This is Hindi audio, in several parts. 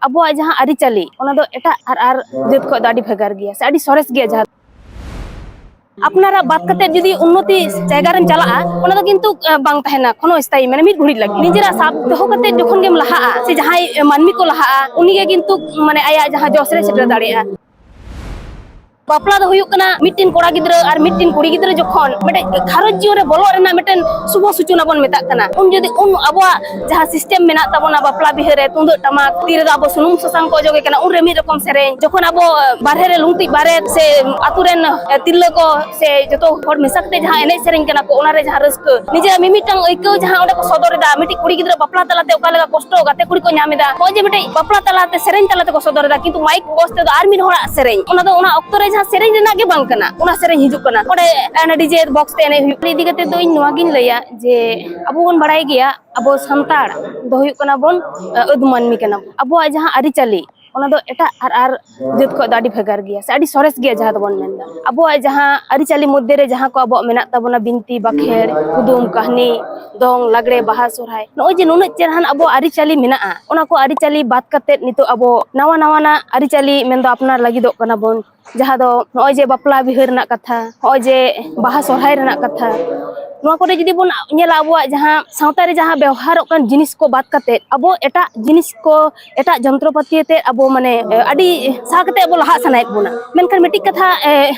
abuak jahan aricali ona do eta ar jaat ko adi bhegar geya se adi sores geya jahan আপনারা বাদ কাতে যদি উন্নতি জায়গারেন চালাআ ওনা তো কিন্তু বাং তাহেনা কোনো স্থায়ী মানে মিট ঘুড়ি লাগি নিজেরা সাব দহ কাতে যখন গেম লাহা সে যাহাই মানমি কো লাহা উনি গে কিন্তু মানে আয়া যাহা জসরে সেটা দাঁড়িয়া বাপলা দ হুয়ুক কানা মিটিন কোড়া গিদ্রা আর মিটিন কুড়ি গিদ্রা যখন মানে ঘারজ জিওরে বলো রেনা মিটেন শুভ সূচনা বন মেতা কানা উন যদি উন আবওয়া যাহা সিস্টেম মেনা তাবনা বাপলা বিহেরে তুন্দো টামাক তীরে আবো সুনুম সসাং কো জগে কানা উন রে মি রকম সেরেñ যখন আবো বারহে রে লুংতি বারে সে আতুরেন তিল্লা কো সে যত হড় মেসাকতে যাহা এনে সেরেñ কানা কো ওনারে যাহা রস্ক নিজে মিমিটাং ঐক্য যাহা ওডা কো সদরে দা মিটি কুড়ি গিদ্রা বাপলা তালাতে ওকা লাগা কষ্ট গাতে কুড়ি কো ᱧᱟᱢᱮᱫᱟ ওই যে মিটি বাপলা তালাতে সেরেñ তালাতে কো সদরে দা কিন্তু মাইক বসতে দো আর মিন হড়া সেরেñ ওনা দো ওনা অক্তরে যাহা সেরেñ गे बांग कना उना सेरेñ हिजुक कना ओडे एना डीजे बॉक्स ते एने हुयुक इदी कते दो इन नवा गिन लया जे अबो बन बड़ाई गया अबो संताड़ दो हुयुक कना बोन अद मानमी कना अबो जहां आरि चाली ओना दो एटा आर जात को ᱟᱹᱰᱤ ᱵᱷᱮᱜᱟᱨ ᱜᱮᱭᱟ ᱥᱮ ᱟᱹᱰᱤ ᱥᱚᱨᱮᱥ ᱜᱮᱭᱟ ᱡᱟᱦᱟᱸ ᱫᱚᱵᱚᱱ ᱢᱮᱱᱫᱟ ᱟᱵᱚᱣᱟᱜ ᱡᱟᱦᱟᱸ ᱟᱹᱨᱤᱪᱟᱹᱞᱤ ᱢᱚᱫᱽᱫᱷᱮ ᱨᱮ ᱡᱟᱦᱟᱸ ᱠᱚ ᱟᱵᱚᱣᱟᱜ ᱢᱮᱱᱟᱜ ᱛᱟᱵᱚᱱᱟ ᱵᱤᱱᱛᱤ ᱵᱟᱠᱷᱮᱲ ᱠᱩᱫᱩᱢ ᱠᱟᱹᱦᱱᱤ ᱫᱚᱝ ᱞᱟᱜᱽᱲᱮ ᱵᱟᱦᱟ ᱥᱚᱨᱦᱟᱭ ᱱᱚᱜᱼᱚᱭ ᱡᱮ ᱱᱩᱱᱟᱹᱜ ᱪᱮᱨᱦᱟᱱ ᱟᱵᱚᱣᱟᱜ ᱟᱹᱨᱤᱪᱟᱹᱞᱤ ᱢᱮᱱᱟᱜᱼᱟ ᱚᱱᱟ ᱠᱚ ᱟᱹᱨᱤᱪᱟᱹᱞᱤ ᱵᱟᱫ ᱠᱟᱛᱮᱫ ᱱᱤᱛᱚᱜ ᱟᱵᱚ ᱱᱟᱣᱟ ᱱᱟᱣᱟᱱᱟᱜ ᱟᱹᱨᱤᱪᱟᱹᱞᱤ ᱢᱮᱱᱫᱚ ᱟᱯᱱᱟᱨ ᱞᱟᱹᱜᱤᱫᱚᱜ ᱠᱟᱱᱟ ᱵᱚᱱ ᱡᱟᱦᱟᱸ ᱫᱚ ᱱᱚᱜᱼᱚᱭ ᱡᱮ ᱵᱟᱯᱞᱟ ᱵᱤᱦᱟᱹ ᱨᱮᱱᱟᱜ ᱠᱟᱛᱷᱟ ᱱᱚᱜᱼᱚᱭ ᱡᱮ ᱵᱟᱦᱟ ᱥᱚᱨᱦᱟᱭ ᱨᱮᱱᱟᱜ ᱠᱟᱛᱷᱟ नोआ कोरे जदि बोन नेला अबुआ जहां सावता रे जहां व्यवहारक कान जिनिस को बात करते अबो एटा जिनिस को एटा जंत्रपाति ते अबो माने अडी साकते अबो लहा सनायत बोना मेनखान मिटिक कथा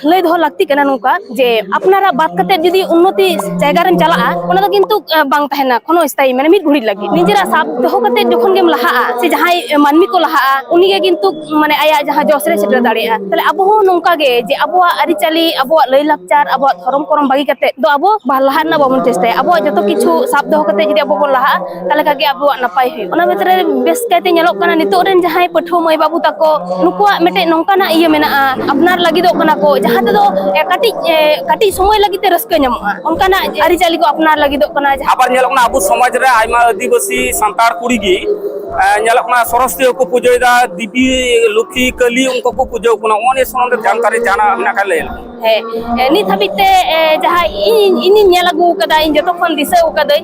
लय दो लागती कना नोका जे अपनारा बात करते जदि उन्नति जायगा रेन चला ओना दो किंतु बांग तहेना कोनो स्थायी माने मिट घुड़ी लगी निजेरा साब दो करते जखन गेम लहा से जहां मानमी को लहा उनी गे किंतु माने आया जहां जसरे सेटर दाड़िया तले अबो हो नोका गे जे अबो अरिचाली अबो लय लाकचार अबो धर्म करम बागी करते दो अबो बालहा ना बाबन चेष्टा अब जो किछु साब दो करते जदि अब बन लहा ताले कागे अब नपाय हुई ओना भितरे बेस कायते ñelok kana नितो रेन जहां पठो मई बाबू ताको नुकुआ मेटे नोंकाना इया मेना अपनार लगिदो कना को जहां ते दो काटी काटी समय लगिते रस्क ᱧᱟᱢᱚᱜᱼᱟ ओनकाना अरिचाली को अपनार लगिदो कना आबार ñelok ना अबु समाज रे आयमा आदिवासी सांतार कुड़ी गी ñelok ना सरस्वती को पूजोदा दीदी लक्ष्मी कली उनको को पूजो कना ओने संबंध जानकारी जाना हमना का ले नित हाबिते जहां इन ñelagु kada इन जतो खन दिसे कदई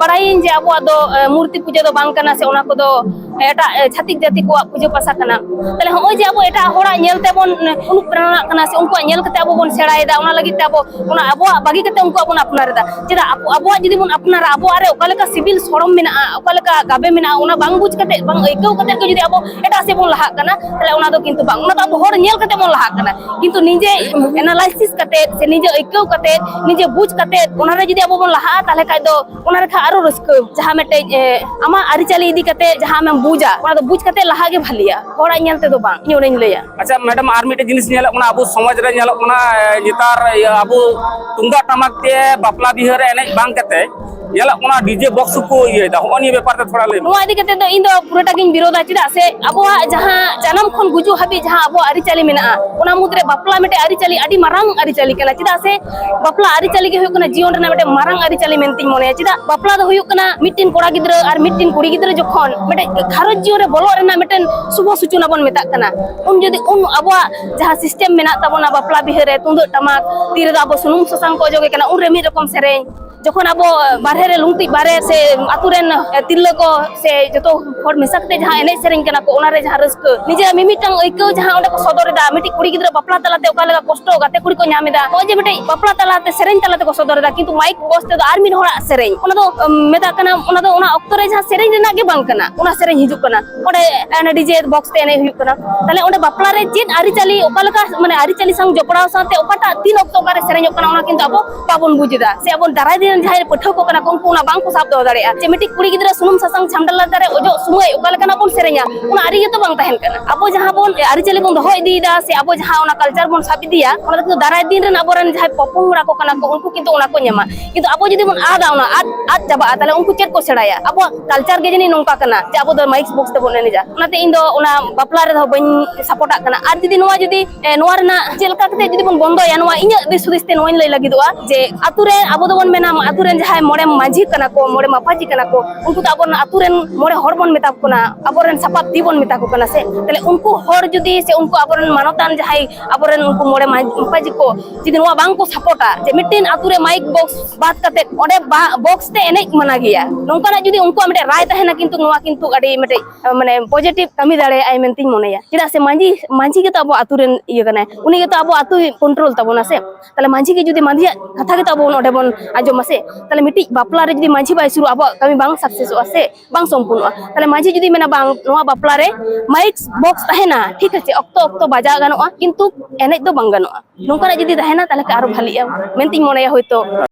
बड़ाइन जे अब दो मूर्ति पूजा दो बांग कना से ओना को दो एटा छातिक जाति को पूजा पासा कना तले हम जे अब एटा होड़ा ñelते बोन अनुप्रेरणा कना से उनको ñel कते अब बोन सेड़ायदा ओना लगी ते अब ओना अब बागी कते उनको अपन अपनारदा जेदा अब जदि बोन अपनारा अब आरे ओकालेका सिविल शरम मेना ओकालेका गाबे मेना ओना बांग बुझ कते बांग एकेउ कते को जदि अब एटा से बोन लहा कना तले ओना दो किंतु बांग ओना तो अब होड़ ñel कते बोन लहा कना किंतु निजे एनालाइसिस कते से निजे एकेउ कते निजे बुझ कते ओना रे जदि अब बोन लहा ताले खाय दो ओना रे खा आरो रस्क जहां मेटे आमा अरिचाली इदी कते जहां में बुझा ओना दो बुझ कते लहा गे भलिया होड़ा ñelते दो बांग इयोरेन लया अच्छा मैडम आर मिटे जिनिस ñelok ना अबु समाज रे ñelok ना नितार अबु तुंगा टमाक ते बापला बिहार रे एने बांग कते ñelok ना डीजे बॉक्स को ये दा होनी व्यापार ते थोड़ा ले नोआ इदी कते दो इन दो पुराटा गिन विरोधा चिदा से अबो जहां जानम खन गुजु हबी जहां अबो अरिचाली मेना ओना मुद्रे बापला मेटे अरिचाली अडी मारांग अरिचाली कना चिदा से बापला अरिचाली गे हुयु कना जीवन रे मेटे मारांग अरिचाली मेनती मोने चिदा बापला दो हुयु कना मिटिन कोड़ा गिद्रा और मिटिन कुड़ी गिद्रा जखन मेटे घारज जीवन रे बोलो रेना मेटेन शुभ सूचना बन मेता कना उन जदि उन अबो जहां सिस्टेम मेना ताबोना बापला बिहारे तुंदो टमाक तीरे अबो सुनुम ससांग को जगे कना उन रे मी रकम सेरेñ जखन अब बारहे रे लुंगती बारे से आतुरेन तिल्ला को से जतो हर मिसाकते जहां एने सेरेñ कना को ओना रे जहां रस्क निजे मिमिटांग ऐको जहां ओंडे को सदरे दा मिटी कुड़ी गिद्रा बापला तलाते ओका लगा कष्ट गाते कुड़ी को ᱧᱟᱢᱮᱫᱟ ओय जे मिटे बापला तलाते सेरेñ तलाते को सदरे दा किंतु माइक बसते दो आर मिन होड़ा सेरेñ ओना दो मेदा कना ओना दो ओना ऑक्तो रे जहां सेरेñ रेना गे बांग कना ओना सेरेñ हिजुक कना ओडे एना डीजे बॉक्स ते एने हुयुक कना ताले ओंडे बापला रे चेत अरिचाली ओका लगा माने अरिचाली संग जपड़ाव साथे ओकाटा तीन ऑक्तो का रे सेरेñ कना ओना किंतु अब बाबन बुझिदा से अब दाराय दिन जहां पठो को कना को उना बांग को साब दो दाड़े जे मिटी कुड़ी गिद्रा सुनुम ससांग छामडला दारे ओजो सुमय ओका लगा बोन सेरेña ओना आरि तो बांग तहन कना अब जहां बोन अरिचाली बोन दहो इदीदा से अब जहां ओना कल्चर बोन साब इदिया ओना तो दाराय दिन रे अबोरन जहां पपोंगरा को कना को उनको किंतु ओना को ᱧᱟᱢᱟ किंतु अब जदि बोन आदा ओना आद जाबा ताले उनको चेत को सेड़ाया अब कल्चर गे जनी नोंका कना जे अब दो माइक बॉक्स ते बोन एनेजा ओनाते इन दो ओना बापला रे दो बन सपोर्ट कना आर जदि नोआ जदि नोआ रेना चेलका कते जदि बोन बंदोया नोआ इᱧ दिस हुदिस ते नोइन लई लागिदोआ जे आतु रे अब दो बोन मेना ᱱᱚᱣᱟ ᱟᱛᱩ ᱨᱮᱱ ᱡᱟᱦᱟᱸᱭ ᱢᱚᱬᱮ ᱢᱟᱹᱡᱷᱤ ᱠᱟᱱᱟ ᱠᱚ ᱢᱚᱬᱮ ᱢᱟᱯᱟᱡᱤ ᱠᱟᱱᱟ ᱠᱚ ᱩᱱᱠᱩ ᱫᱚ ᱟᱵᱚ ᱟᱛᱩ ᱨᱮᱱ ᱢᱚᱬᱮ ᱦᱚᱲ ᱵᱚᱱ ᱢᱮᱛᱟ ᱠᱚ ᱠᱟᱱᱟ ᱟᱵᱚᱨᱮᱱ ᱥᱟᱯᱟᱵ ᱛᱤ ᱵᱚᱱ ᱢᱮᱛᱟ ᱠᱚ ᱠᱟᱱᱟ ᱥᱮ ᱛᱟᱦᱞᱮ ᱩᱱᱠᱩ ᱦᱚᱲ ᱡᱩᱫᱤ ᱥᱮ ᱩᱱᱠᱩ ᱟᱵᱚᱨᱮन ᱢᱟᱱᱚᱛᱟᱱ ᱡᱟᱦᱟᱸᱭ ᱟᱵᱚᱨᱮᱱ ᱩᱱᱠᱩ ᱢᱚᱬᱮ ᱢᱟᱯᱟᱡᱤ ᱠᱚ ᱡᱩᱫᱤ ᱱᱚᱣᱟ ᱵᱟᱝ ᱠᱚ ᱥᱟᱯᱚᱴᱟ ᱡᱮ ᱢᱤᱫᱴᱤᱱ ᱟᱛᱩ ᱨᱮ ᱢᱟᱭᱤᱠ ᱵᱚᱠᱥ ᱵᱟᱫ ᱠᱟᱛᱮ ᱚᱸᱰᱮ ᱵᱚᱠᱥ ᱛᱮ ᱮᱱᱮᱡ ᱢᱟᱱᱟ ᱜᱮᱭᱟ ᱱᱚᱝᱠᱟᱱᱟᱜ ᱡᱩᱫᱤ ᱩᱱᱠᱩᱣᱟᱜ ᱢᱤᱫᱴᱮᱡ ᱨᱟᱭ ᱛᱟᱦᱮᱱᱟ ᱠᱤᱱᱛᱩ ᱱᱚᱣᱟ ᱠᱤᱱᱛᱩ ᱟᱹᱰᱤ ᱢᱤᱫᱴᱮᱡ ᱢᱟᱱᱮ ᱯᱚᱡᱤᱴᱤᱵ ᱠᱟᱹᱢᱤ ᱫᱟᱲᱮᱭᱟᱜᱼᱟᱭ ᱢᱮᱱᱛᱮᱧ ᱢᱚᱱᱮᱭᱟ ᱪᱮᱫᱟᱜ ᱥᱮ ᱢᱟᱹᱡᱷᱤ ᱜᱮᱛᱚ ᱟᱵᱚ ᱟᱛᱩ ᱨᱮᱱ ᱤᱭᱟᱹ ᱠᱟᱱᱟᱭ ᱩᱱᱤ ᱜᱮᱛᱚ ᱟᱵᱚ ᱟᱛᱩ ᱠᱚᱱᱴᱨᱳᱞ ᱛᱟᱵᱚᱱᱟ ᱥᱮ ᱛᱟᱦᱞᱮ ᱢᱟᱹᱡᱷᱤ ᱜᱮ ᱡᱩᱫᱤ ᱢᱟᱹᱡᱷᱤᱭᱟᱜ ᱠᱟᱛᱷᱟ ᱜᱮᱛᱚ ᱟᱵᱚ ᱚᱸᱰᱮ ᱵᱚᱱ ᱟᱸᱡᱚᱢᱟ ᱥᱮ ᱛᱟᱦᱞᱮ ᱢᱤᱫᱴᱤᱡ ᱵᱟᱯᱞᱟ ᱨᱮ ᱡᱩᱫᱤ ᱢᱟᱹᱡᱷᱤ ᱵᱟᱭ ᱥᱩᱨᱩᱜᱼᱟ ᱟᱵᱚᱣᱟᱜ ᱠᱟᱹᱢᱤ ᱵᱟᱝ ᱥᱟᱠᱥᱮᱥᱚᱜᱼᱟ ᱥᱮ ᱵᱟᱝ ᱥᱚᱢᱯᱩᱨᱱᱚᱜᱼᱟ ᱛᱟᱦᱞᱮ ᱢᱟᱹᱡᱷᱤ ᱡᱩᱫᱤ ᱢᱮᱱᱟ ᱵᱟᱝ ᱱᱚᱣᱟ ᱵᱟᱯᱞᱟ ᱨᱮ ᱢᱟᱭᱤᱠ ᱵᱚᱠᱥ ᱛᱟᱦᱮᱱᱟ ᱴᱷᱤᱠ ᱟᱪᱷᱮ ᱚᱠᱛᱚ ᱚᱠᱛᱚ ᱵᱟᱡᱟᱣ ᱜᱟᱱᱚᱜᱼᱟ ᱠᱤᱱᱛᱩ ᱮᱱᱮᱡ ᱫᱚ ᱵᱟᱝ ᱜᱟᱱᱚᱜᱼᱟ ᱱᱚᱝᱠᱟᱱᱟᱜ ᱡᱩᱫᱤ ᱛᱟᱦᱮᱱᱟ ᱛᱟᱦᱞᱮ ᱟᱨᱚ ᱵᱷᱟᱞᱤᱜᱼᱟ ᱢᱮᱱᱛᱤᱧ ᱢᱚᱱᱮᱭᱟ ᱦᱚᱭᱛᱳ